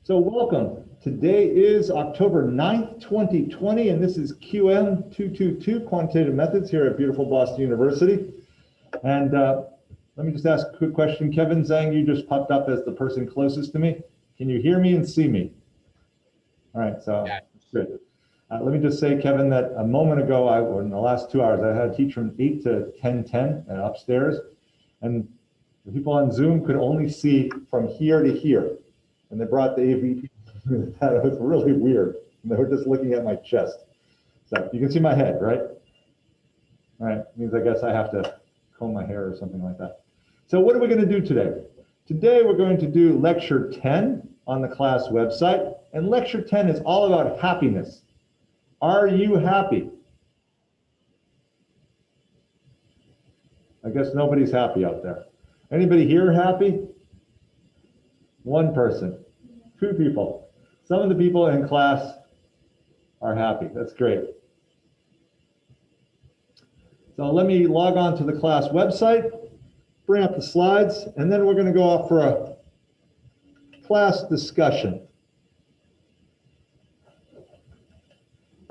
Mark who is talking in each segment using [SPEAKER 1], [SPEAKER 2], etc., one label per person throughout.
[SPEAKER 1] So welcome. Today is October 9th, 2020, and this is QM222, Quantitative Methods here at beautiful Boston University. And let me just ask a quick question. Kevin Zhang, you just popped up as the person closest to me. Can you hear me and see me? All right, so good. Let me just say, Kevin, that a moment ago, in the last 2 hours, I had to teach from 8 to 10:10 and upstairs, and the people on Zoom could only see from here to here. And they brought the AV. That was really weird. And they were just looking at my chest. So you can see my head, right? All right, means I guess I have to comb my hair or something like that. So what are we going to do today? Today we're going to do lecture 10 on the class website. And lecture 10 is all about happiness. Are you happy? I guess nobody's happy out there. Anybody here happy? One person, 2 people. Some of the people in class are happy. That's great. So let me log on to the class website, bring up the slides, and then we're going to go off for a class discussion.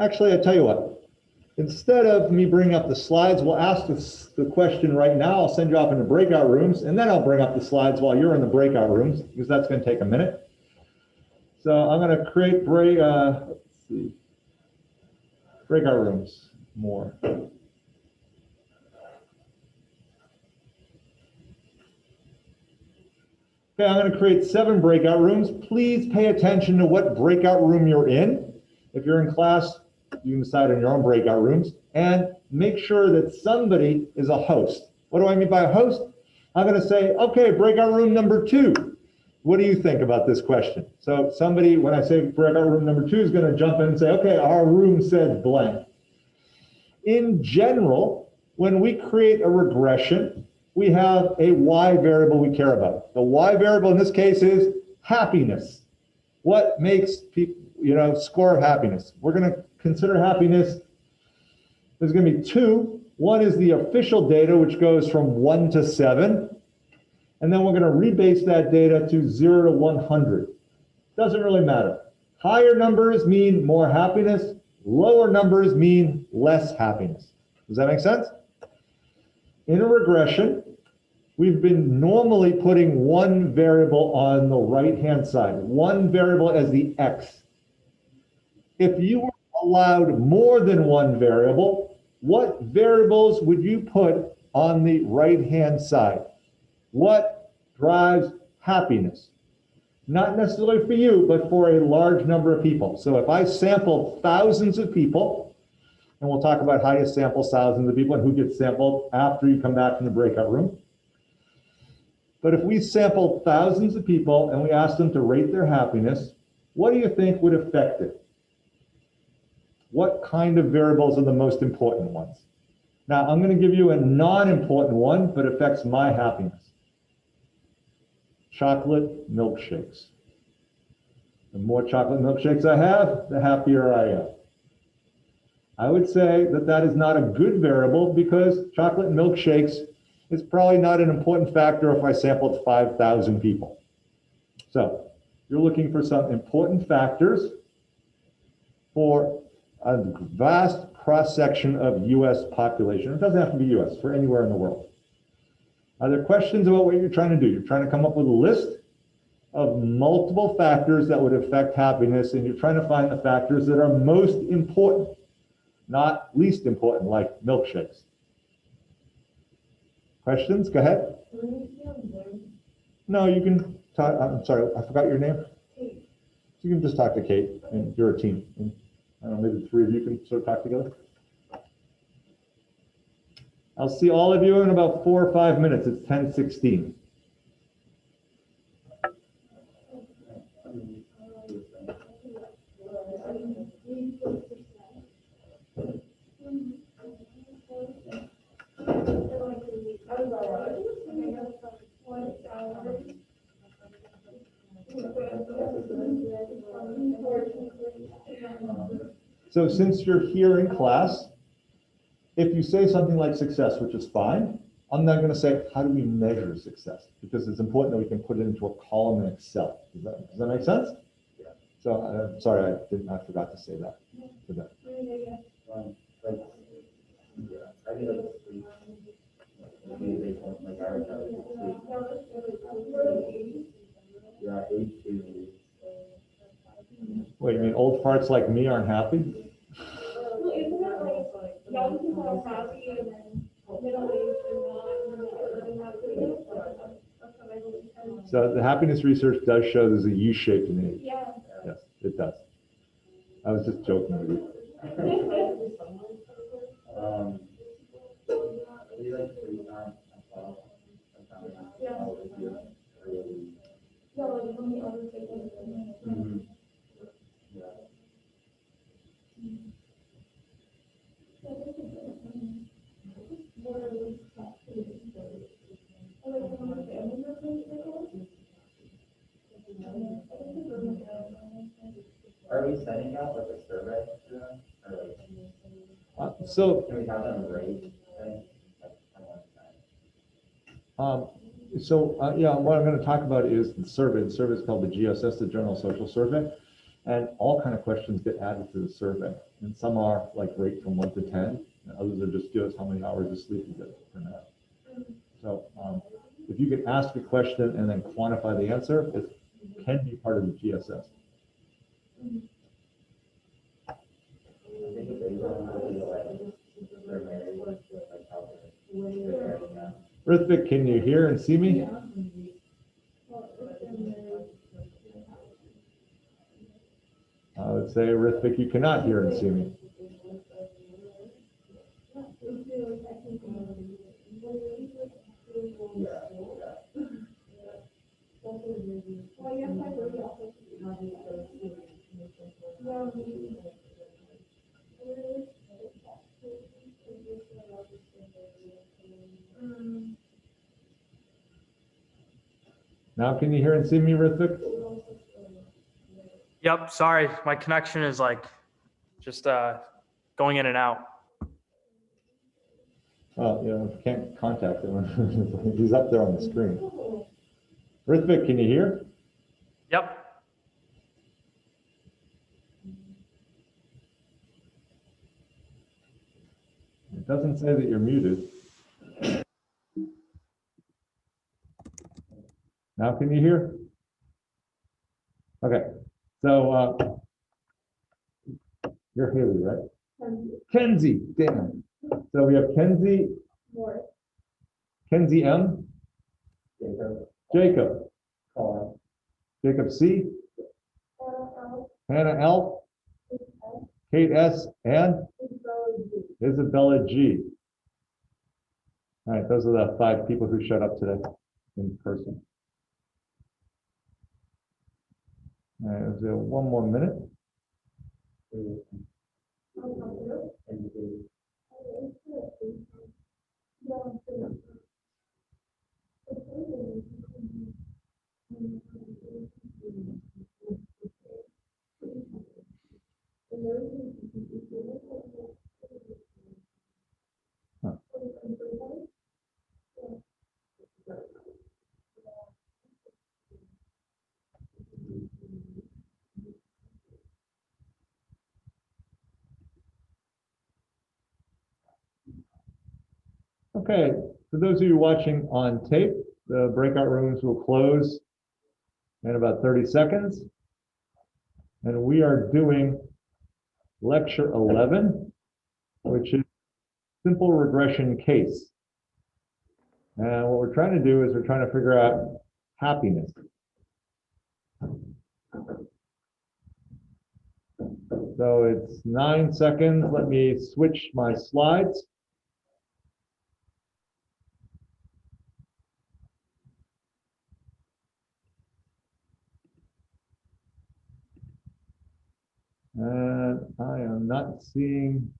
[SPEAKER 1] Actually, I tell you what, instead of me bringing up the slides, we'll ask the question right now. I'll send you off into breakout rooms, and then I'll bring up the slides while you're in the breakout rooms, because that's going to take a minute. So I'm going to create breakout rooms more. Okay, I'm going to create 7 breakout rooms. Please pay attention to what breakout room you're in. If you're in class, you can decide on your own breakout rooms, and make sure that somebody is a host. What do I mean by a host? I'm going to say, okay, breakout room number 2. What do you think about this question? So somebody, when I say breakout room number 2, is going to jump in and say, okay, our room said blank. In general, when we create a regression, we have a Y variable we care about. The Y variable in this case is happiness. What makes people, score of happiness? We're going to consider happiness. There's going to be 2. One is the official data, which goes from 1 to 7. And then we're going to rebase that data to 0 to 100. Doesn't really matter. Higher numbers mean more happiness. Lower numbers mean less happiness. Does that make sense? In a regression, we've been normally putting one variable on the right-hand side, one variable as the X. If you were allowed more than one variable, what variables would you put on the right-hand side? What drives happiness? Not necessarily for you, but for a large number of people. So if I sample thousands of people, and we'll talk about how you sample thousands of people and who gets sampled after you come back from the breakout room. But if we sampled thousands of people and we asked them to rate their happiness, what do you think would affect it? What kind of variables are the most important ones? Now, I'm going to give you a non-important one, but affects my happiness. Chocolate milkshakes. The more chocolate milkshakes I have, the happier I am. I would say that that is not a good variable because chocolate milkshakes is probably not an important factor if I sampled 5,000 people. So you're looking for some important factors for a vast cross-section of US population. It doesn't have to be US, for anywhere in the world. Are there questions about what you're trying to do? You're trying to come up with a list of multiple factors that would affect happiness, and you're trying to find the factors that are most important, not least important, like milkshakes. Questions? Go ahead. No, you can talk. I'm sorry, I forgot your name. Kate. You can just talk to Kate, and you're a team. And, I don't know, maybe the 3 of you can sort of talk together. I'll see all of you in about 4 or 5 minutes. It's 10:16. So since you're here in class, if you say something like success, which is fine, I'm not going to say, how do we measure success? Because it's important that we can put it into a column in Excel. Does that make sense? So sorry, I forgot to say that. Wait, you mean old farts like me aren't happy?
[SPEAKER 2] Well, isn't it like young people are happy and then middle-aged are not really happy?
[SPEAKER 1] So the happiness research does show there's a U-shape in age.
[SPEAKER 2] Yeah.
[SPEAKER 1] Yes, it does. I was just joking with you.
[SPEAKER 3] Are we sending out like a survey to them? Or like,
[SPEAKER 1] So
[SPEAKER 3] can we have them rate things?
[SPEAKER 1] Yeah, what I'm going to talk about is the survey. The survey is called the GSS, the General Social Survey, and all kind of questions get added to the survey. And some are like rate from 1 to 10, and others are just give us how many hours of sleep you get per night. So if you could ask a question and then quantify the answer, it can be part of the GSS. Rithvik, can you hear and see me? I would say, Rithvik, you cannot hear and see me. Now can you hear and see me, Rithvik?
[SPEAKER 4] Yep, sorry, my connection is like just going in and out.
[SPEAKER 1] Oh, yeah, I can't contact him. He's up there on the screen. Rithvik, can you hear?
[SPEAKER 4] Yep.
[SPEAKER 1] It doesn't say that you're muted. Now can you hear? Okay, so you're Haley, right? Kenzie, damn. So we have Kenzie, Kenzie M, Jacob, Jacob C, Hannah L, Kate S, and Isabella G. All right, those are the 5 people who showed up today in person. All right, is there one more minute? Huh. Okay, for those of you watching on tape, the breakout rooms will close in about 30 seconds. And we are doing lecture 11, which is simple regression case. And what we're trying to do is we're trying to figure out happiness. So it's 9 seconds. Let me switch my slides. And I am not seeing.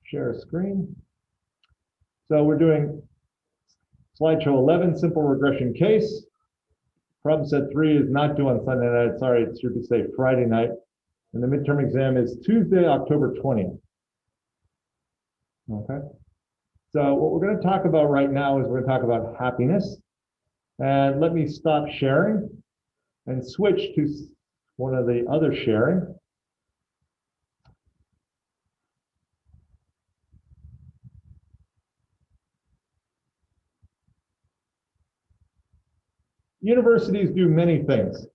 [SPEAKER 1] Share a screen. So we're doing slideshow 11, simple regression case. Problem set 3 is not due on Sunday night. Sorry, it should say Friday night. And the midterm exam is Tuesday, October 20th. Okay. So what we're going to talk about right now is we're going to talk about happiness. And let me stop sharing and switch to one of the other sharing. Universities do many things.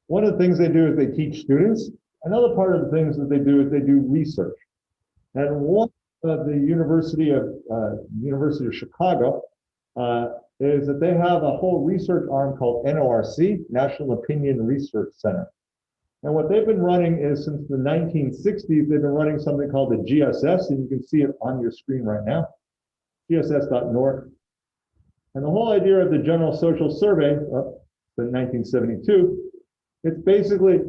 [SPEAKER 1] One of the things they do is they teach students. Another part of the things that they do is they do research. And one of the University of Chicago is that they have a whole research arm called NORC, National Opinion Research Center. And what they've been running is since the 1960s, they've been running something called the GSS, and you can see it on your screen right now, gss.north. And the whole idea of the General Social Survey, in 1972, it's basically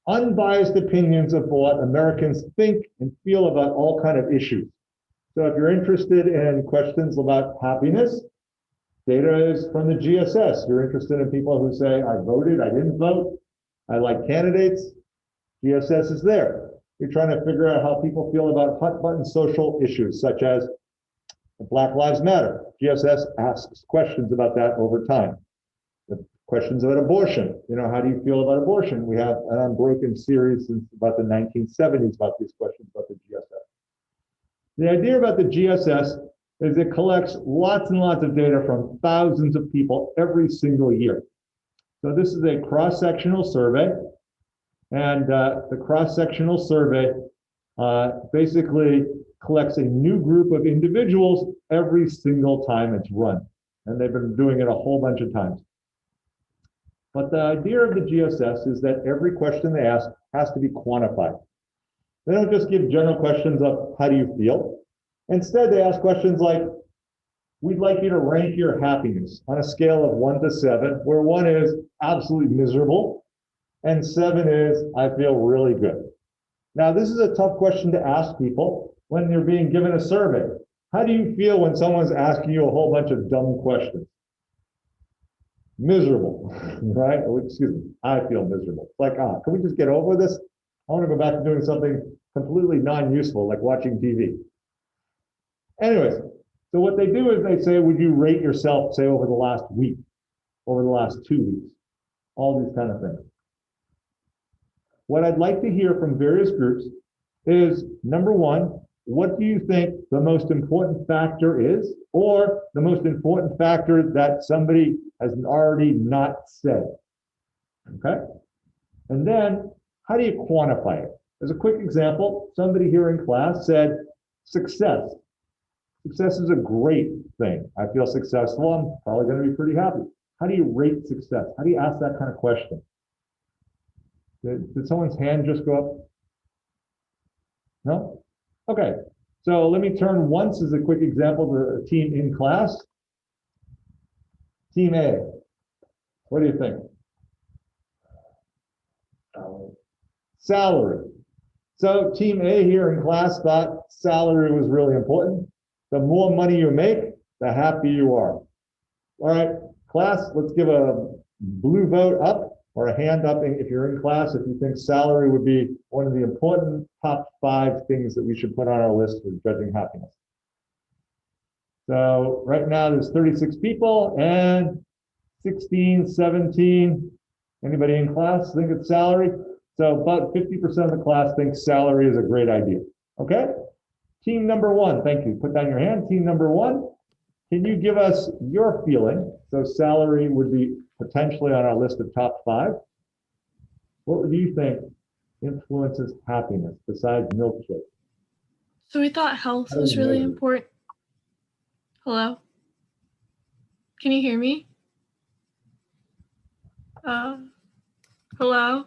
[SPEAKER 1] unbiased opinions of what Americans think and feel about all kind of issues. So if you're interested in questions about happiness, data is from the GSS. You're interested in people who say, I voted, I didn't vote, I like candidates, GSS is there. You're trying to figure out how people feel about hot button social issues, such as Black Lives Matter. GSS asks questions about that over time. The questions about abortion. How do you feel about abortion? We have an unbroken series since about the 1970s about these questions about the GSS. The idea about the GSS is it collects lots and lots of data from thousands of people every single year. So this is a cross-sectional survey, and the cross-sectional survey basically collects a new group of individuals every single time it's run. And they've been doing it a whole bunch of times. But the idea of the GSS is that every question they ask has to be quantified. They don't just give general questions of how do you feel. Instead, they ask questions like, we'd like you to rank your happiness on a scale of 1 to 7, where 1 is absolutely miserable and 7 is I feel really good. Now, this is a tough question to ask people when you're being given a survey. How do you feel when someone's asking you a whole bunch of dumb questions? Miserable, right? Oh, excuse me, I feel miserable. It's like, can we just get over this? I want to go back to doing something completely non-useful, like watching TV. Anyways, so what they do is they say, would you rate yourself, say, over the last week, over the last 2 weeks, all these kind of things. What I'd like to hear from various groups is, number one, what do you think the most important factor is, or the most important factor that somebody has already not said? Okay? And then, how do you quantify it? As a quick example, somebody here in class said, success. Success is a great thing. I feel successful. I'm probably going to be pretty happy. How do you rate success? How do you ask that kind of question? Did someone's hand just go up? No? Okay. So let me turn once as a quick example to a team in class. Team A. What do you think? Salary. So team A here in class thought salary was really important. The more money you make, the happier you are. All right, class, let's give a blue vote up or a hand up if you're in class if you think salary would be one of the important top 5 things that we should put on our list for judging happiness. So right now there's 36 people and 16, 17. Anybody in class think it's salary? So about 50% of the class thinks salary is a great idea. Okay? Team number 1, thank you. Put down your hand. Team number 1, can you give us your feeling? So salary would be potentially on our list of top 5. What do you think influences happiness besides milkshake?
[SPEAKER 5] So we thought health was really important. Hello? Can you hear me? Hello? Hello?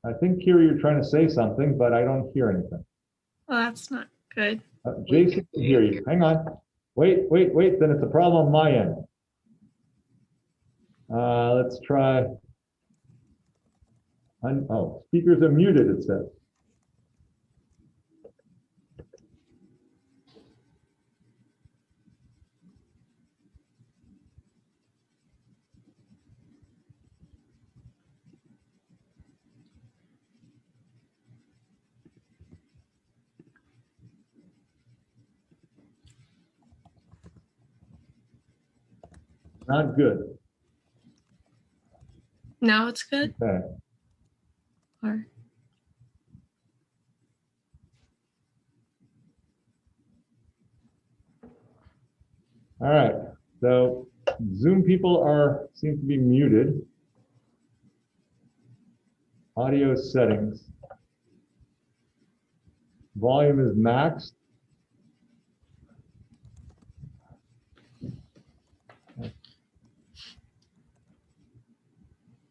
[SPEAKER 1] I think, Kira, you're trying to say something, but I don't hear anything.
[SPEAKER 5] Well, that's not good.
[SPEAKER 1] Jason can hear you. Hang on. Wait. Then it's a problem on my end. Let's try. Oh, speakers are muted, it says. Not good.
[SPEAKER 5] Now it's good?
[SPEAKER 1] Okay.
[SPEAKER 5] Or
[SPEAKER 1] All right. So Zoom people seem to be muted. Audio settings. Volume is maxed.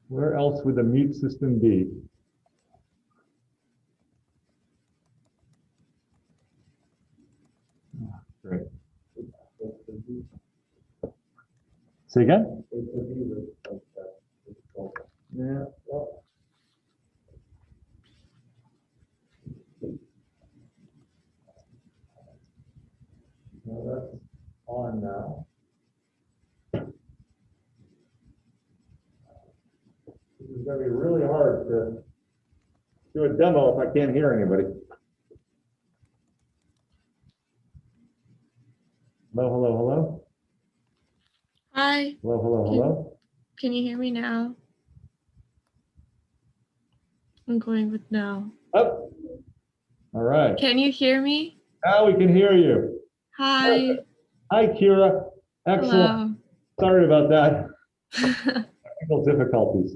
[SPEAKER 1] Where else would the mute system be? Great. Say again? Yeah. Well. No, that's on now. This is going to be really hard to do a demo if I can't hear anybody. Hello, hello, hello.
[SPEAKER 5] hi,
[SPEAKER 1] Hello, hello, hello.
[SPEAKER 5] can you hear me now? I'm going with no.
[SPEAKER 1] Up. All right.
[SPEAKER 5] Can you hear me?
[SPEAKER 1] Now we can hear you.
[SPEAKER 5] Hi.
[SPEAKER 1] Hi, Kira. Excellent. Sorry about that. Technical difficulties.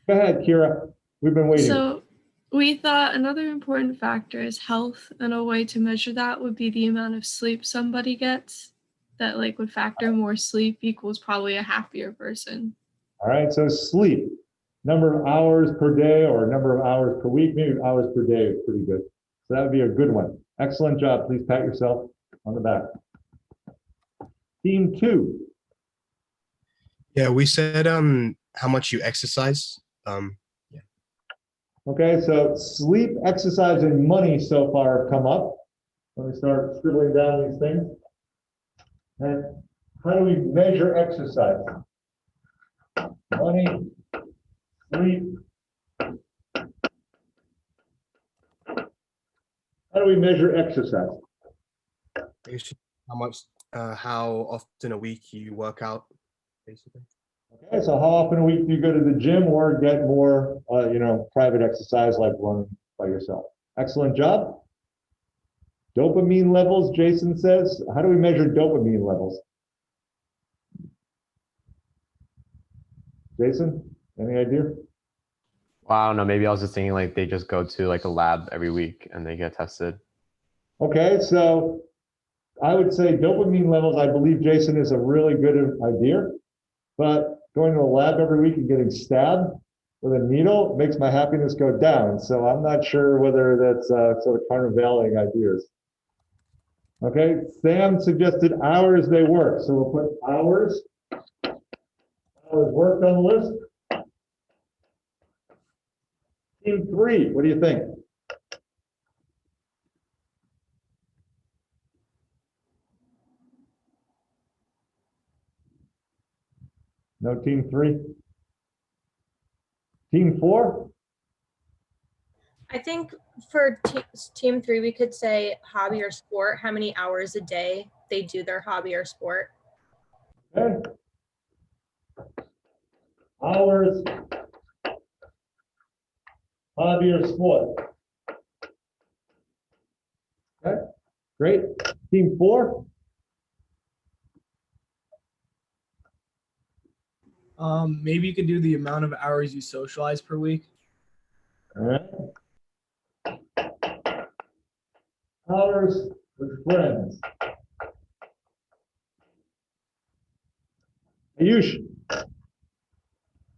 [SPEAKER 1] Go ahead, Kira. We've been waiting.
[SPEAKER 5] So we thought another important factor is health, and a way to measure that would be the amount of sleep somebody gets. That like would factor more sleep equals probably a happier person.
[SPEAKER 1] All right, so sleep. Number of hours per day or number of hours per week, maybe hours per day is pretty good. So that would be a good one. Excellent job. Please pat yourself on the back. Team 2.
[SPEAKER 6] Yeah, we said how much you exercise.
[SPEAKER 1] Okay, so sleep, exercise, and money so far have come up. Let me start scribbling down these things. And how do we measure exercise? Money, sleep. How do we measure exercise?
[SPEAKER 6] How often a week you work out, basically.
[SPEAKER 1] Okay, so how often a week do you go to the gym or get more, private exercise like running by yourself? Excellent job. Dopamine levels, Jason says. How do we measure dopamine levels? Jason, any idea?
[SPEAKER 7] Well, I don't know. Maybe I was just thinking like they just go to like a lab every week and they get tested.
[SPEAKER 1] Okay, so I would say dopamine levels, I believe, Jason, is a really good idea. But going to a lab every week and getting stabbed with a needle makes my happiness go down. So I'm not sure whether that's sort of countervailing ideas. Okay, Sam suggested hours they work. So we'll put hours worked on the list. Team 3, what do you think? No team 3? Team 4?
[SPEAKER 8] I think for team 3, we could say hobby or sport, how many hours a day they do their hobby or sport.
[SPEAKER 1] Okay. Hours, hobby or sport. Okay, great. Team 4?
[SPEAKER 9] Maybe you could do the amount of hours you socialize per week.
[SPEAKER 1] All right. Hours with friends. Ayush,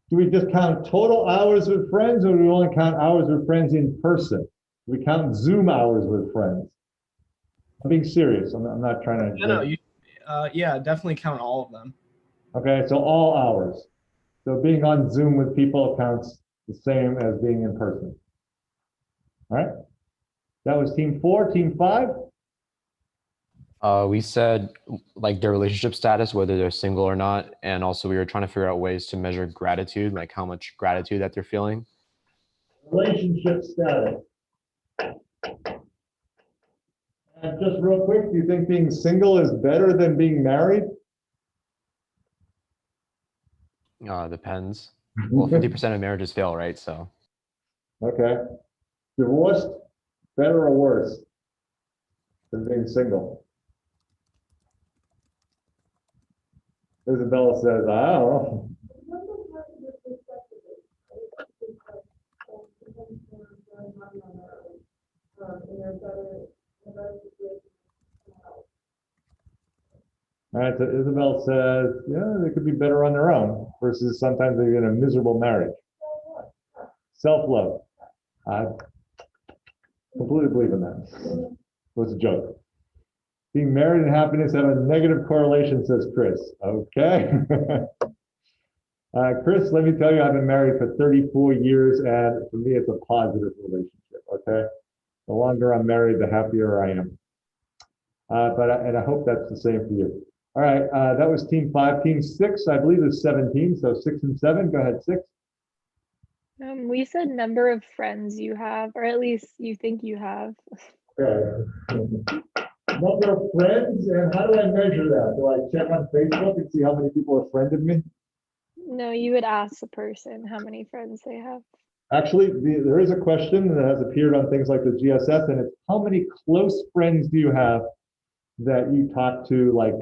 [SPEAKER 1] do we just count total hours with friends, or do we only count hours with friends in person? Do we count Zoom hours with friends? I'm being serious. I'm not trying to.
[SPEAKER 9] No, yeah, definitely count all of them.
[SPEAKER 1] Okay, so all hours. So being on Zoom with people counts the same as being in person. All right. That was team 4. Team 5?
[SPEAKER 7] We said like their relationship status, whether they're single or not. And also we were trying to figure out ways to measure gratitude, like how much gratitude that they're feeling.
[SPEAKER 1] Relationship status. And just real quick, do you think being single is better than being married?
[SPEAKER 7] Depends. Well, 50% of marriages fail, right? So
[SPEAKER 1] Okay. Divorced, better or worse than being single? Isabella says, I don't know. All right, so Isabel says, yeah, they could be better on their own versus sometimes they're in a miserable marriage. Self-love. I completely believe in that. It was a joke. Being married and happiness have a negative correlation, says Chris. Okay. Chris, let me tell you, I've been married for 34 years, and for me, it's a positive relationship, okay? The longer I'm married, the happier I am. And I hope that's the same for you. All right, that was team 5. Team 6, I believe, is 17, so 6 and 7. Go ahead, 6.
[SPEAKER 10] We said number of friends you have, or at least you think you have.
[SPEAKER 1] Okay. Number of friends, and how do I measure that? Do I check on Facebook and see how many people have friended me?
[SPEAKER 10] No, you would ask the person how many friends they have.
[SPEAKER 1] Actually, there is a question that has appeared on things like the GSS, and it's how many close friends do you have that you talk to, like,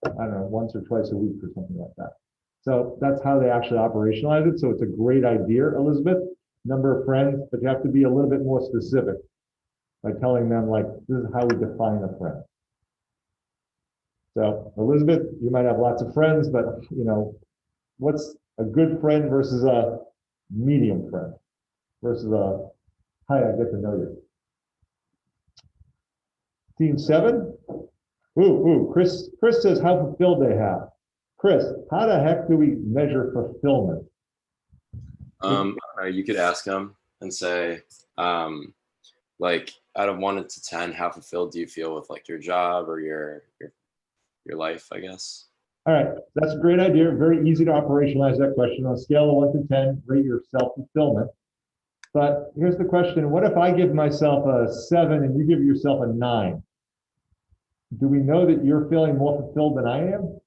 [SPEAKER 1] I don't know, once or twice a week or something like that. So that's how they actually operationalize it. So it's a great idea, Elizabeth, number of friends, but you have to be a little bit more specific by telling them, like, this is how we define a friend. So Elizabeth, you might have lots of friends, but you know, what's a good friend versus a medium friend versus a, hi, I get to know you. Team 7. Chris says how fulfilled they have. Chris, how the heck do we measure fulfillment?
[SPEAKER 11] You could ask them and say, like, out of 1 to 10, how fulfilled do you feel with like your job or your life, I guess?
[SPEAKER 1] All right, that's a great idea. Very easy to operationalize that question. On a scale of 1 to 10, rate your self-fulfillment. But here's the question: what if I give myself a 7 and you give yourself a 9? Do we know that you're feeling more fulfilled than I am?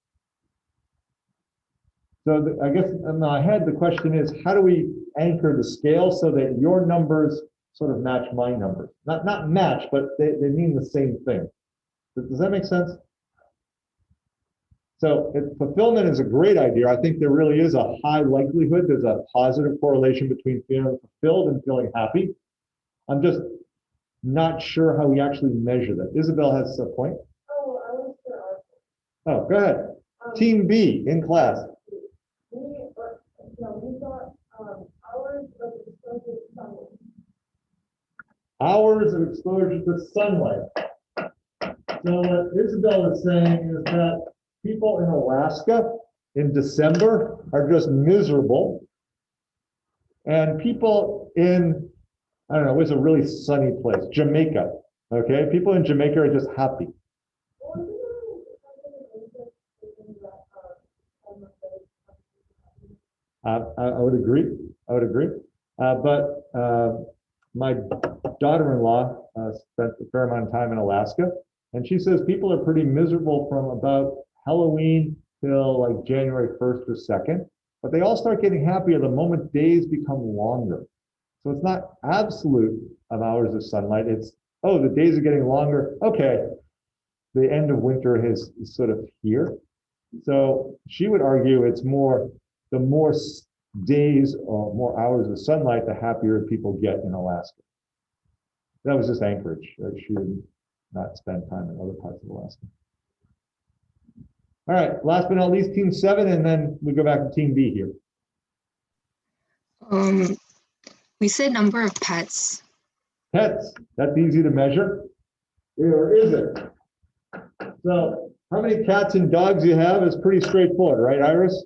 [SPEAKER 1] So I guess in my head, the question is, how do we anchor the scale so that your numbers sort of match my numbers? Not match, but they mean the same thing. Does that make sense? So fulfillment is a great idea. I think there really is a high likelihood there's a positive correlation between feeling fulfilled and feeling happy. I'm just not sure how we actually measure that. Isabel has a point.
[SPEAKER 2] Oh, I was sure.
[SPEAKER 1] Oh, go ahead. Team B in class.
[SPEAKER 2] We got hours of exposure to sunlight.
[SPEAKER 1] Hours of exposure to sunlight. So what Isabel is saying is that people in Alaska in December are just miserable. And people in, I don't know, what's a really sunny place? Jamaica. Okay, people in Jamaica are just happy. I would agree. I would agree. But my daughter-in-law spent a fair amount of time in Alaska, and she says people are pretty miserable from about Halloween till like January 1st or 2nd, but they all start getting happier the moment days become longer. So it's not absolute of hours of sunlight. It's, oh, the days are getting longer. Okay, the end of winter is sort of here. So she would argue it's more, the more days or more hours of sunlight, the happier people get in Alaska. That was just Anchorage. She would not spend time in other parts of Alaska. All right, last but not least, team 7, and then we go back to team B here.
[SPEAKER 12] We said number of pets.
[SPEAKER 1] Pets, that's easy to measure. Or is it? So how many cats and dogs you have is pretty straightforward, right, Iris?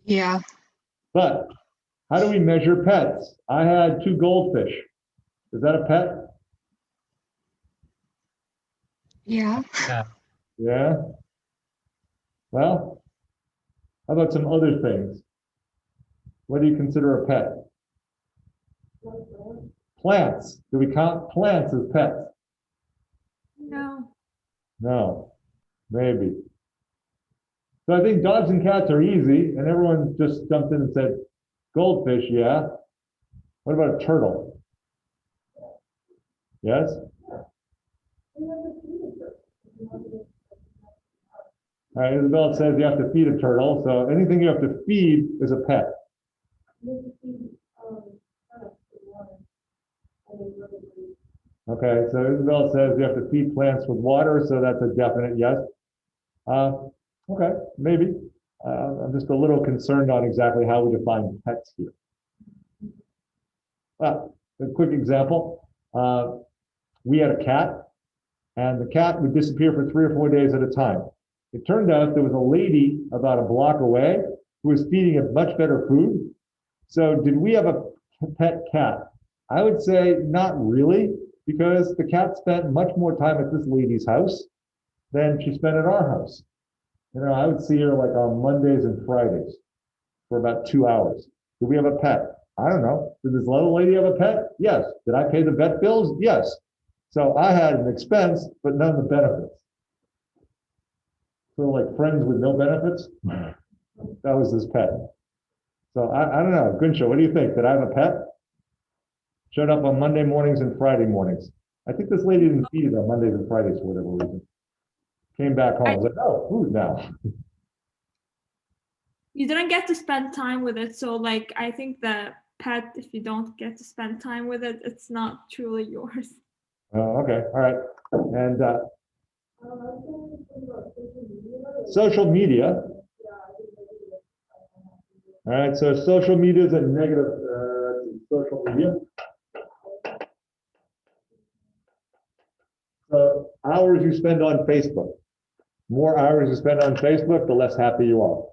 [SPEAKER 12] Yeah.
[SPEAKER 1] But how do we measure pets? I had 2 goldfish. Is that a pet?
[SPEAKER 12] Yeah.
[SPEAKER 1] Yeah. Well, how about some other things? What do you consider a pet? Plants. Do we count plants as pets?
[SPEAKER 5] No.
[SPEAKER 1] No. Maybe. So I think dogs and cats are easy, and everyone just jumped in and said, goldfish, yeah. What about a turtle? Yes? All right, Isabel says you have to feed a turtle, so anything you have to feed is a pet. Okay, so Isabel says you have to feed plants with water, so that's a definite yes. Okay, maybe. I'm just a little concerned on exactly how we define pets here. Well, a quick example. We had a cat, and the cat would disappear for 3 or 4 days at a time. It turned out there was a lady about a block away who was feeding it much better food. So did we have a pet cat? I would say not really, because the cat spent much more time at this lady's house than she spent at our house. You know, I would see her like on Mondays and Fridays for about 2 hours. Did we have a pet? I don't know. Did this little lady have a pet? Yes. Did I pay the vet bills? Yes. So I had an expense, but none of the benefits. So like friends with no benefits? That was this pet. So I don't know. Gunsha, what do you think? Did I have a pet? Showed up on Monday mornings and Friday mornings. I think this lady didn't feed it on Mondays and Fridays for whatever reason. Came back home. I was like, oh, food now.
[SPEAKER 2] You didn't get to spend time with it, so like I think the pet, if you don't get to spend time with it, it's not truly yours.
[SPEAKER 1] Oh, okay. All right. And social media. All right. So social media is a negative social media. So hours you spend on Facebook. More hours you spend on Facebook, the less happy you are.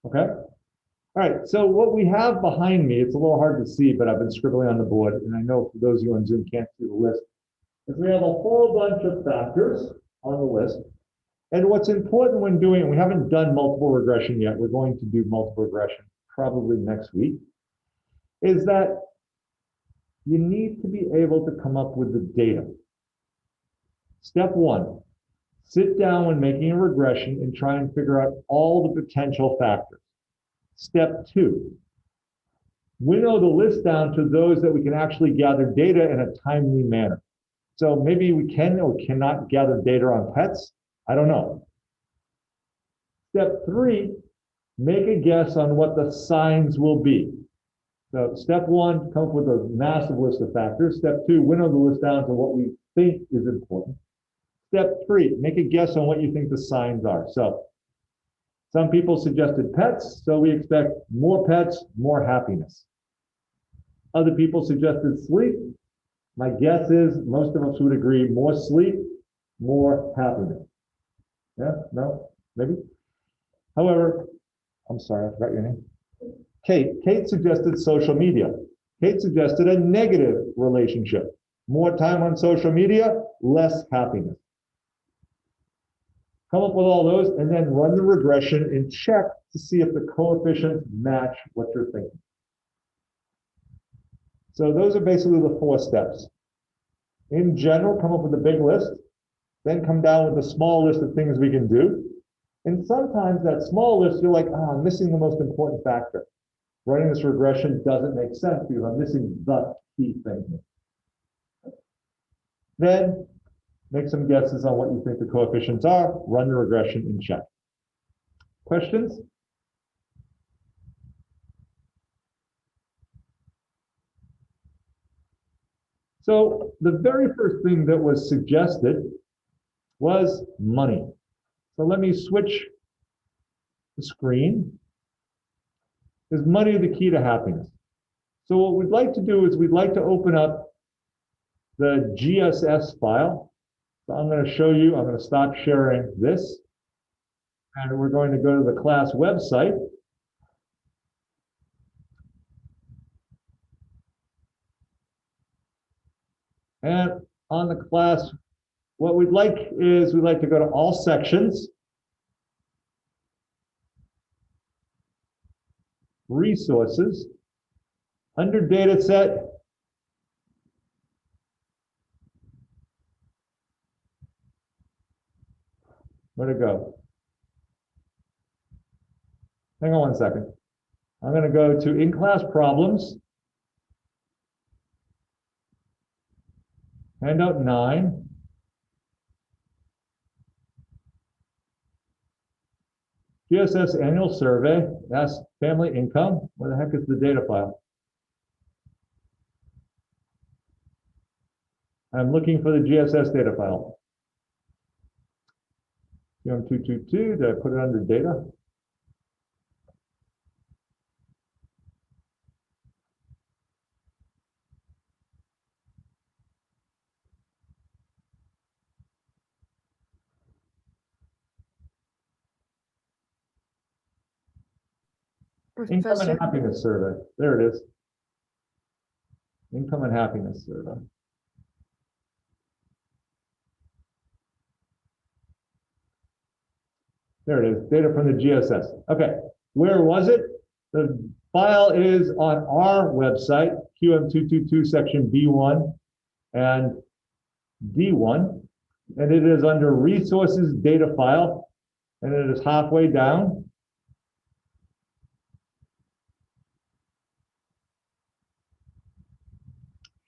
[SPEAKER 1] Okay? All right, so what we have behind me, it's a little hard to see, but I've been scribbling on the board, and I know for those of you on Zoom can't see the list, is we have a whole bunch of factors on the list. And what's important when doing, we haven't done multiple regression yet, we're going to do multiple regression probably next week, is that you need to be able to come up with the data. Step one, sit down when making a regression and try and figure out all the potential factors. Step two, winnow the list down to those that we can actually gather data in a timely manner. So maybe we can or cannot gather data on pets. I don't know. Step three, make a guess on what the signs will be. So step one, come up with a massive list of factors. Step two, winnow the list down to what we think is important. Step three, make a guess on what you think the signs are. So some people suggested pets, so we expect more pets, more happiness. Other people suggested sleep. My guess is most of us would agree more sleep, more happiness. Yeah, no, maybe? However, I'm sorry, I forgot your name. Kate suggested social media. Kate suggested a negative relationship. More time on social media, less happiness. Come up with all those and then run the regression and check to see if the coefficients match what you're thinking. So those are basically the 4 steps. In general, come up with a big list, then come down with a small list of things we can do. And sometimes that small list, you're like, oh, I'm missing the most important factor. Running this regression doesn't make sense because I'm missing the key thing. Then make some guesses on what you think the coefficients are, run the regression and check. Questions? So the very first thing that was suggested was money. So let me switch the screen. Is money the key to happiness? So what we'd like to do is we'd like to open up the GSS file. So I'm going to show you, I'm going to stop sharing this. And we're going to go to the class website. And on the class, what we'd like is we'd like to go to all sections, resources, under data set, where'd it go? Hang on one second. I'm going to go to in-class problems. Handout 9. GSS annual survey. That's family income. Where the heck is the data file? I'm looking for the GSS data file. QM222, did I put it under data? Income
[SPEAKER 8] Professor,
[SPEAKER 1] and happiness survey. There it is. Income and happiness survey. There it is, data from the GSS. Okay, where was it? The file is on our website, QM222 section B1 and D1, and it is under resources data file, and it is halfway down.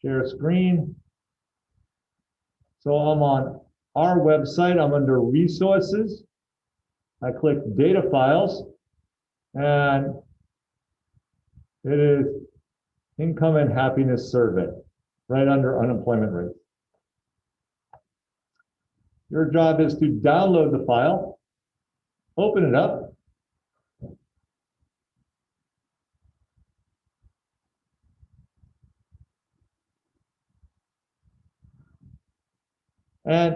[SPEAKER 1] Share screen. So I'm on our website, I'm under resources. I click data files, and it is income and happiness survey, right under unemployment rate. Your job is to download the file, open it up, and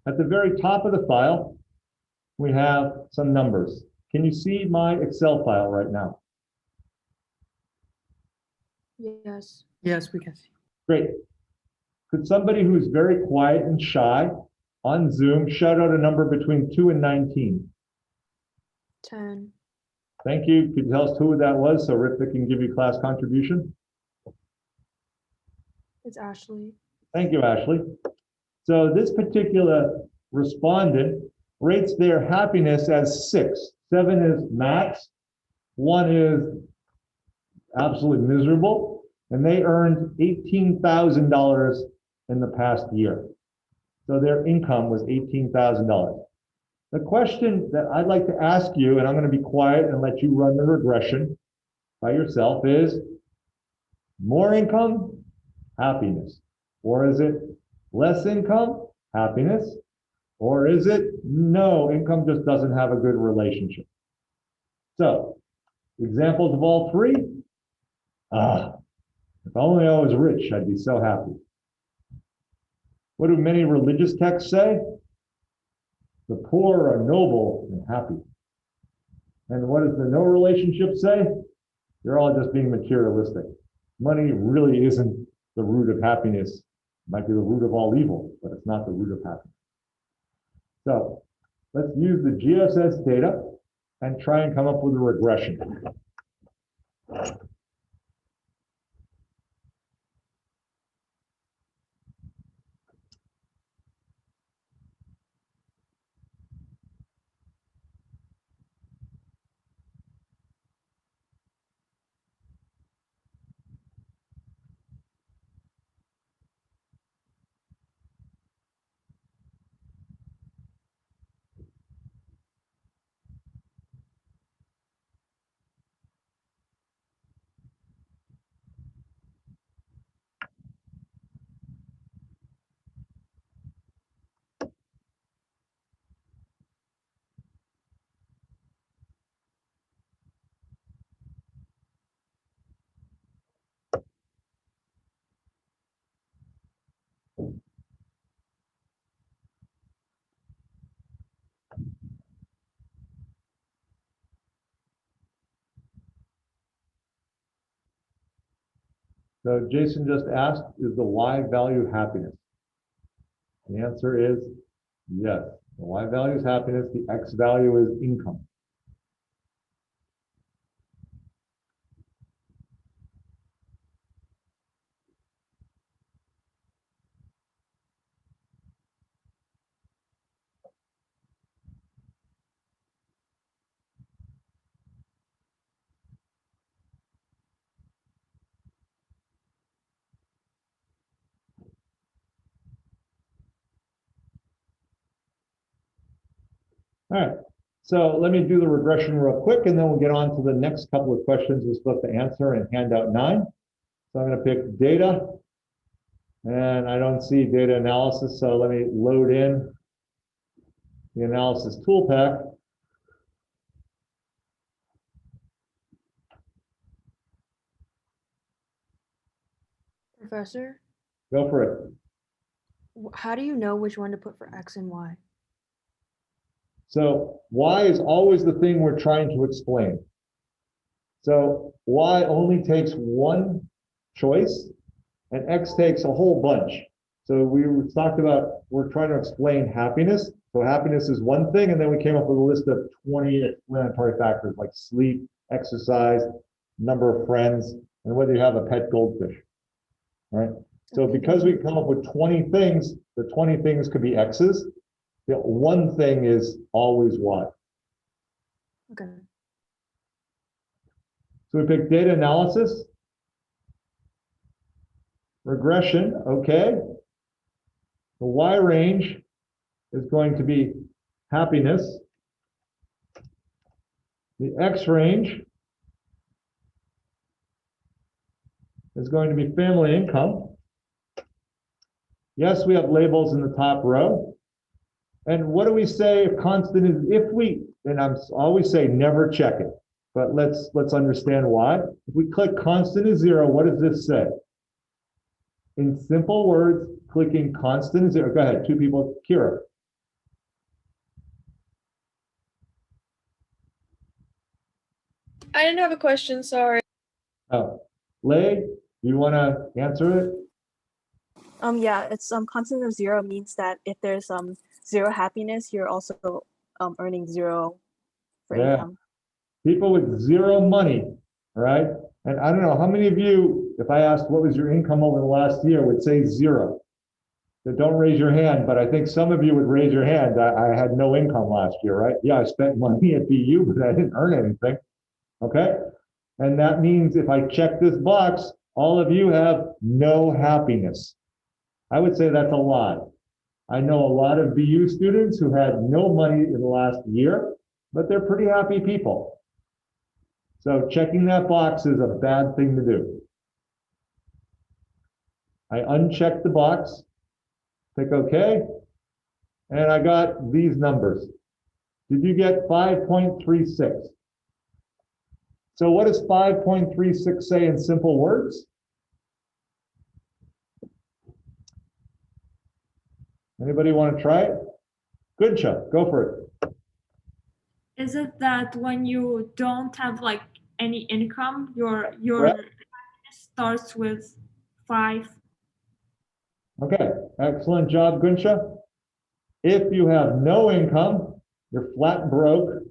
[SPEAKER 1] at the very top of the file, we have some numbers. Can you see my Excel file right now?
[SPEAKER 8] yes.
[SPEAKER 13] Yes, we can see.
[SPEAKER 1] Great. Could somebody who's very quiet and shy on Zoom shout out a number between 2 and 19?
[SPEAKER 8] 10.
[SPEAKER 1] Thank you. Could you tell us who that was so Rithvik can give you class contribution?
[SPEAKER 8] It's Ashley.
[SPEAKER 1] Thank you, Ashley. So this particular respondent rates their happiness as 6. 7 is max, 1 is absolutely miserable, and they earned $18,000 in the past year. So their income was $18,000. The question that I'd like to ask you, and I'm going to be quiet and let you run the regression by yourself, is more income, happiness? Or is it less income, happiness? Or is it no, income just doesn't have a good relationship? So, examples of all three. If only I was rich, I'd be so happy. What do many religious texts say? The poor are noble and happy. And what does the no relationship say? You're all just being materialistic. Money really isn't the root of happiness. It might be the root of all evil, but it's not the root of happiness. So let's use the GSS data and try and come up with a regression. So Jason just asked, is the Y value happiness? The answer is yes. The Y value is happiness, the X value is income. All right, so let me do the regression real quick, and then we'll get on to the next couple of questions we're supposed to answer in handout 9. So I'm going to pick data, and I don't see data analysis, so let me load in the analysis tool pack.
[SPEAKER 13] Professor,
[SPEAKER 1] Go for it.
[SPEAKER 13] how do you know which one to put for X and Y?
[SPEAKER 1] So y is always the thing we're trying to explain. So y only takes one choice, and x takes a whole bunch. So we talked about, we're trying to explain happiness. So happiness is one thing, and then we came up with a list of 20 explanatory factors like sleep, exercise, number of friends, and whether you have a pet goldfish, right? So because we come up with 20 things, the 20 things could be x's. The one thing is always y.
[SPEAKER 13] Okay.
[SPEAKER 1] So we pick data analysis, regression, okay. The y range is going to be happiness. The x range is going to be family income. Yes, we have labels in the top row. And what do we say if constant is, if we, and I'm always say never check it, but let's understand why. If we click constant is 0, what does this say? In simple words, clicking constant is 0. Go ahead, 2 people. Kira.
[SPEAKER 5] I didn't have a question, sorry.
[SPEAKER 1] Oh, Lay, do you want to answer it?
[SPEAKER 14] Yeah, it's constant of 0 means that if there's 0 happiness, you're also earning 0 for income.
[SPEAKER 1] People with 0 money, all right? And I don't know, how many of you, if I asked what was your income over the last year, would say 0? So don't raise your hand, but I think some of you would raise your hand. I had no income last year, right? Yeah, I spent money at BU, but I didn't earn anything, okay? And that means if I check this box, all of you have no happiness. I would say that's a lie. I know a lot of BU students who had no money in the last year, but they're pretty happy people. So checking that box is a bad thing to do. I unchecked the box, click OK, and I got these numbers. Did you get 5.36? So what does 5.36 say in simple words? Anybody want to try it? Good, Chuck, go for it.
[SPEAKER 2] Is it that when you don't have like any income, your happiness starts with 5?
[SPEAKER 1] Okay, excellent job, Gunsha. If you have no income, you're flat broke,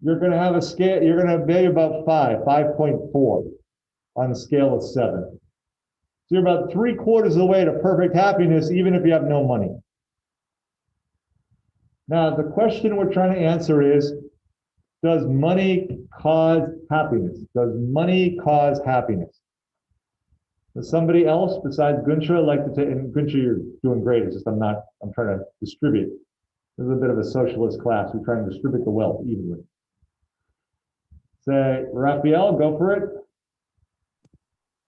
[SPEAKER 1] you're going to have a scale, you're going to be about 5.4 on a scale of 7. So you're about 3/4 of the way to perfect happiness, even if you have no money. Now, the question we're trying to answer is, does money cause happiness? Does money cause happiness? Does somebody else besides Gunsha like to take, and Gunsha, you're doing great, it's just I'm trying to distribute. This is a bit of a socialist class. We're trying to distribute the wealth evenly. Say, Raphael, go for it.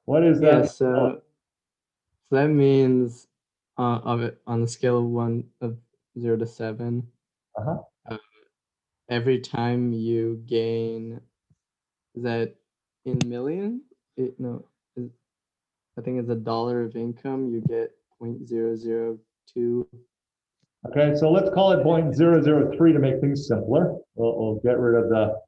[SPEAKER 1] What is that?
[SPEAKER 15] Yeah, so that means of it on the scale of 0 to 7. Every time you gain, is that in million? I think it's $1 of income, you get 0.002.
[SPEAKER 1] Okay, so let's call it 0.003 to make things simpler. We'll get rid of the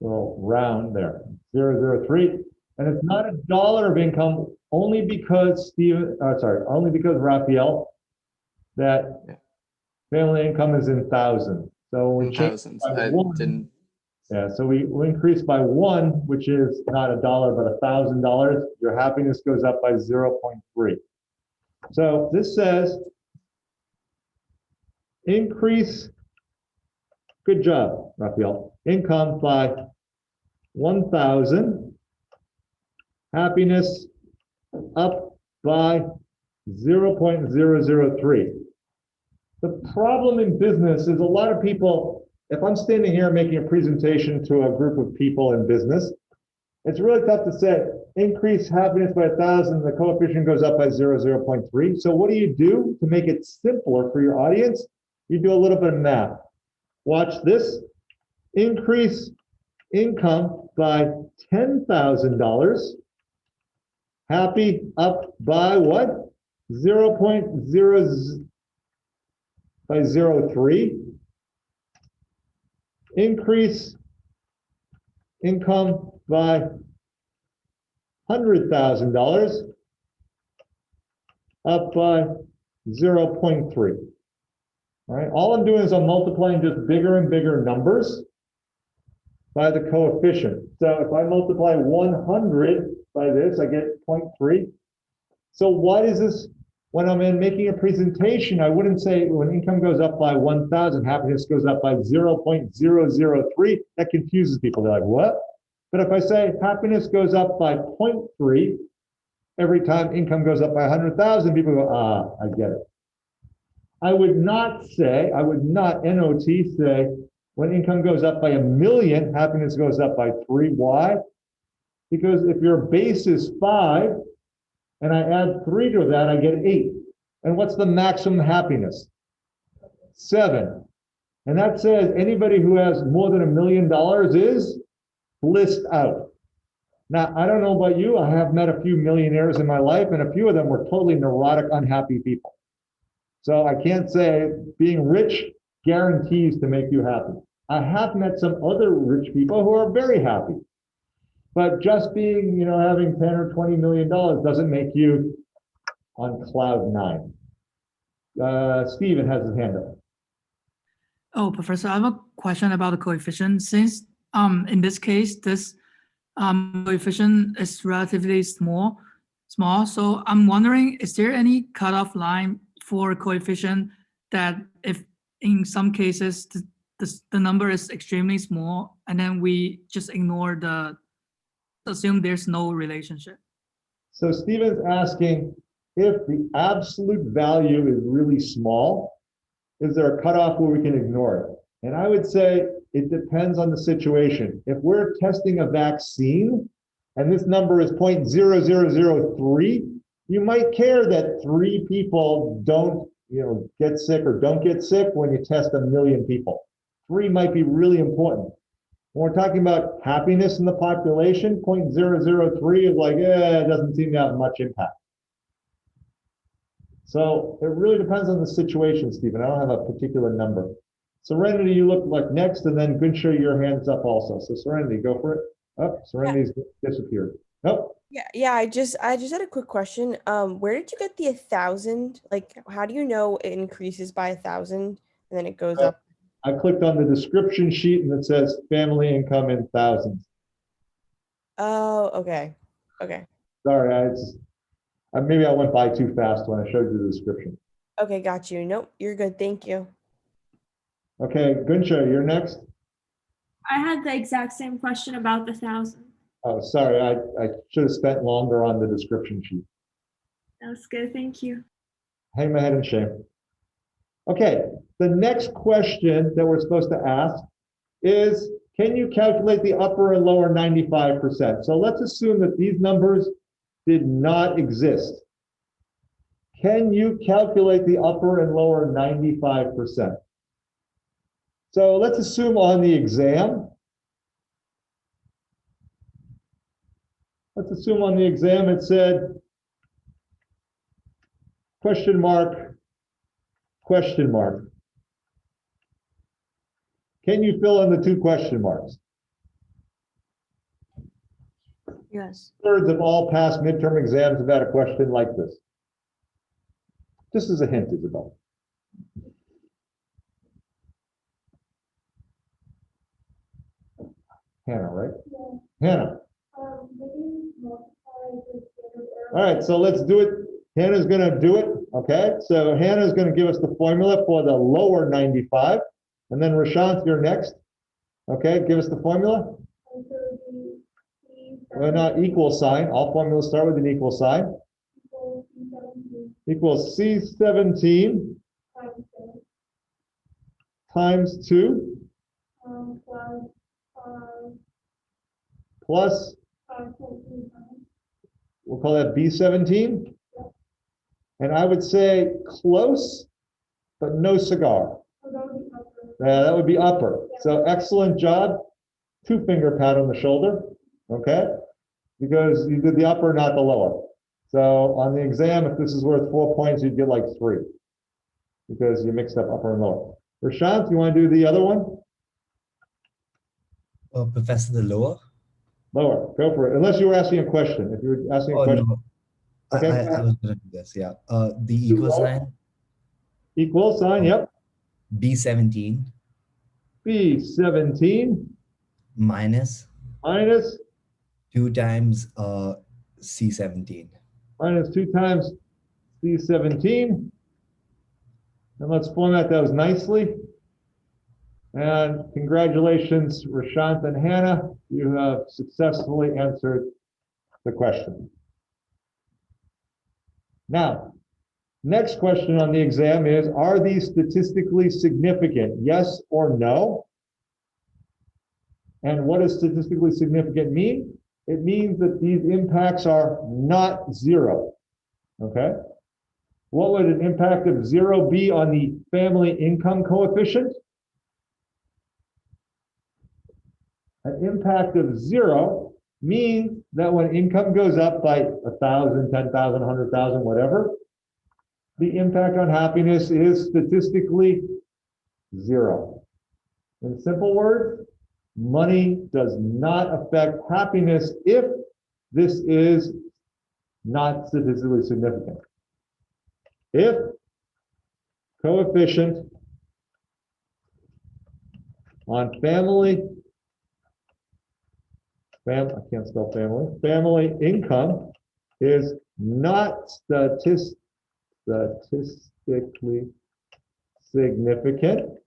[SPEAKER 1] little round there, 0.003. And it's not $1 of income only because only because Raphael, that family income is in thousands. So when we change by 1, yeah, so we increase by 1, which is not $1, but $1,000. Your happiness goes up by 0.3. So this says increase, good job, Raphael, income by 1,000, happiness up by 0.003. The problem in business is a lot of people, if I'm standing here making a presentation to a group of people in business, it's really tough to say, increase happiness by 1,000, the coefficient goes up by 0.3. So what do you do to make it simpler for your audience? You do a little bit of math. Watch this. Increase income by $10,000. Happy up by what? 0.03. Increase income by $100,000, up by 0.3. All right, all I'm doing is I'm multiplying just bigger and bigger numbers by the coefficient. So if I multiply 100 by this, I get 0.3. So what is this? When I'm making a presentation, I wouldn't say when income goes up by 1,000, happiness goes up by 0.003. That confuses people. They're like, what? But if I say happiness goes up by 0.3 every time income goes up by 100,000, people go, ah, I get it. I would not, NOT, say when income goes up by 1,000,000, happiness goes up by 3. Why? Because if your base is 5, and I add 3 to that, I get 8. And what's the maximum happiness? 7. And that says anybody who has more than $1 million is blissed out. Now, I don't know about you, I have met a few millionaires in my life, and a few of them were totally neurotic, unhappy people. So I can't say being rich guarantees to make you happy. I have met some other rich people who are very happy. But just being, having 10 or $20 million doesn't make you on cloud 9. Steven has his hand up.
[SPEAKER 16] Oh, Professor, I have a question about the coefficient. Since in this case, this coefficient is relatively small, so I'm wondering, is there any cutoff line for a coefficient that if in some cases the number is extremely small, and then we just ignore assume there's no relationship?
[SPEAKER 1] So Steven's asking if the absolute value is really small, is there a cutoff where we can ignore it? And I would say it depends on the situation. If we're testing a vaccine and this number is 0.0003, you might care that 3 people don't get sick or don't get sick when you test 1,000,000 people. 3 might be really important. When we're talking about happiness in the population, 0.003 is like, it doesn't seem to have much impact. So it really depends on the situation, Stephen. I don't have a particular number. Serenity, you look like next, and then Gunsha, your hand's up also. So Serenity, go for it. Oh, Serenity's disappeared. Nope.
[SPEAKER 17] Yeah. I just had a quick question. Where did you get the 1,000? Like, how do you know it increases by 1,000 and then it goes up?
[SPEAKER 1] I clicked on the description sheet and it says family income in thousands.
[SPEAKER 17] Oh, okay.
[SPEAKER 1] Sorry, maybe I went by too fast when I showed you the description.
[SPEAKER 17] Okay, got you. Nope, you're good. Thank you.
[SPEAKER 1] Okay, Gunsha, you're next.
[SPEAKER 2] I had the exact same question about the 1,000.
[SPEAKER 1] Oh, sorry, I should have spent longer on the description sheet.
[SPEAKER 2] That's good, thank you.
[SPEAKER 1] Hang my head in shame. Okay, the next question that we're supposed to ask is, can you calculate the upper and lower 95%? So let's assume that these numbers did not exist. Can you calculate the upper and lower 95%? So let's assume on the exam, it said question mark. Can you fill in the 2 question marks?
[SPEAKER 13] Yes.
[SPEAKER 1] 2/3 of all past midterm exams have had a question like this. Just as a hint, Isabel. Hannah, right? Yeah. Hannah. All right, so let's do it. Hannah's going to do it. Okay, so Hannah's going to give us the formula for the lower 95. And then Rashant, you're next. Okay, give us the formula. Well, not equal sign. All formulas start with an equal sign. Equals C17 times 2 plus, we'll call that B17. And I would say close, but no cigar. Yeah, that would be upper. So excellent job. 2-finger pat on the shoulder, okay? Because you did the upper, not the lower. So on the exam, if this is worth 4 points, you'd get like 3 because you mixed up upper and lower. Prashant, you want to do the other one?
[SPEAKER 18] Professor, the lower?
[SPEAKER 1] Lower, go for it. Unless you were asking a question. If you were asking a question.
[SPEAKER 18] No.
[SPEAKER 1] Okay.
[SPEAKER 18] I was going to do this, yeah. The equal sign?
[SPEAKER 1] Equal sign, yep.
[SPEAKER 18] B17.
[SPEAKER 1] B17.
[SPEAKER 18] Minus 2 times C17.
[SPEAKER 1] Minus 2 times C17. And let's format those nicely. And congratulations, Rashant and Hannah. You have successfully answered the question. Now, next question on the exam is, are these statistically significant? Yes or no? And what does statistically significant mean? It means that these impacts are not 0, okay? What would an impact of 0 be on the family income coefficient? An impact of 0 means that when income goes up by 1,000, 10,000, 100,000, whatever, the impact on happiness is statistically 0. In simple words, money does not affect happiness if this is not statistically significant. If coefficient on family income is not statistically significant,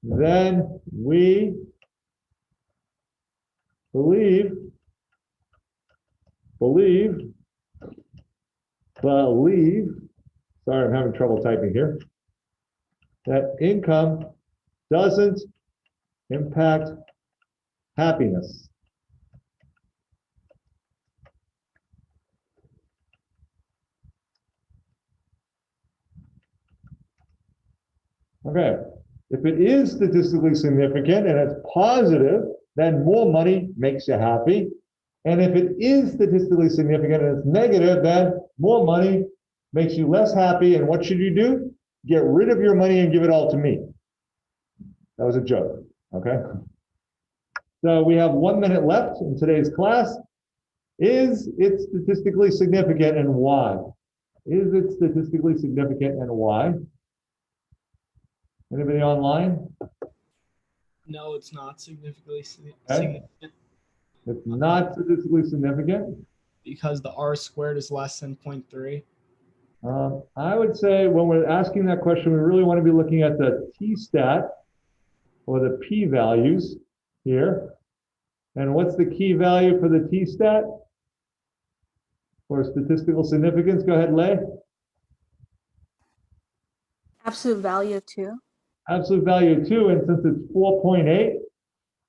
[SPEAKER 1] then we believe sorry, I'm having trouble typing here, that income doesn't impact happiness. Okay, if it is statistically significant and it's positive, then more money makes you happy. And if it is statistically significant and it's negative, then more money makes you less happy. And what should you do? Get rid of your money and give it all to me. That was a joke, okay? So we have 1 minute left in today's class. Is it statistically significant and why? Is it statistically significant and why? Anybody online?
[SPEAKER 9] No, it's not significantly
[SPEAKER 1] Okay.
[SPEAKER 9] significant.
[SPEAKER 1] It's not statistically significant.
[SPEAKER 9] Because the R squared is less than 0.3.
[SPEAKER 1] I would say when we're asking that question, we really want to be looking at the t-stat or the p-values here. And what's the key value for the t-stat? For statistical significance? Go ahead, Lei.
[SPEAKER 14] Absolute value 2.
[SPEAKER 1] Absolute value 2, and since it's 4.8,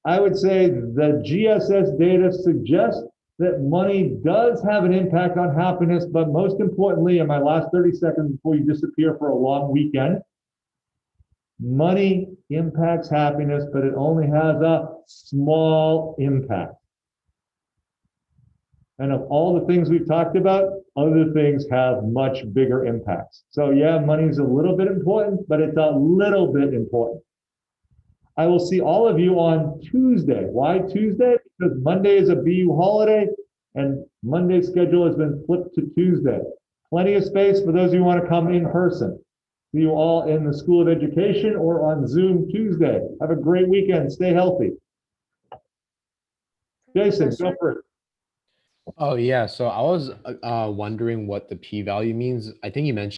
[SPEAKER 1] I would say the GSS data suggests that money does have an impact on happiness, but most importantly, in my last 30 seconds before you disappear for a long weekend, money impacts happiness, but it only has a small impact. And of all the things we've talked about, other things have much bigger impacts. So yeah, money is a little bit important, but it's a little bit important. I will see all of you on Tuesday. Why Tuesday? Because Monday is a BU holiday and Monday's schedule has been flipped to Tuesday. Plenty of space for those of you who want to come in person. See you all in the School of Education or on Zoom Tuesday. Have a great weekend. Stay healthy. Jason, go for it.
[SPEAKER 7] Oh yeah, so I was wondering what the p-value means. I think you mentioned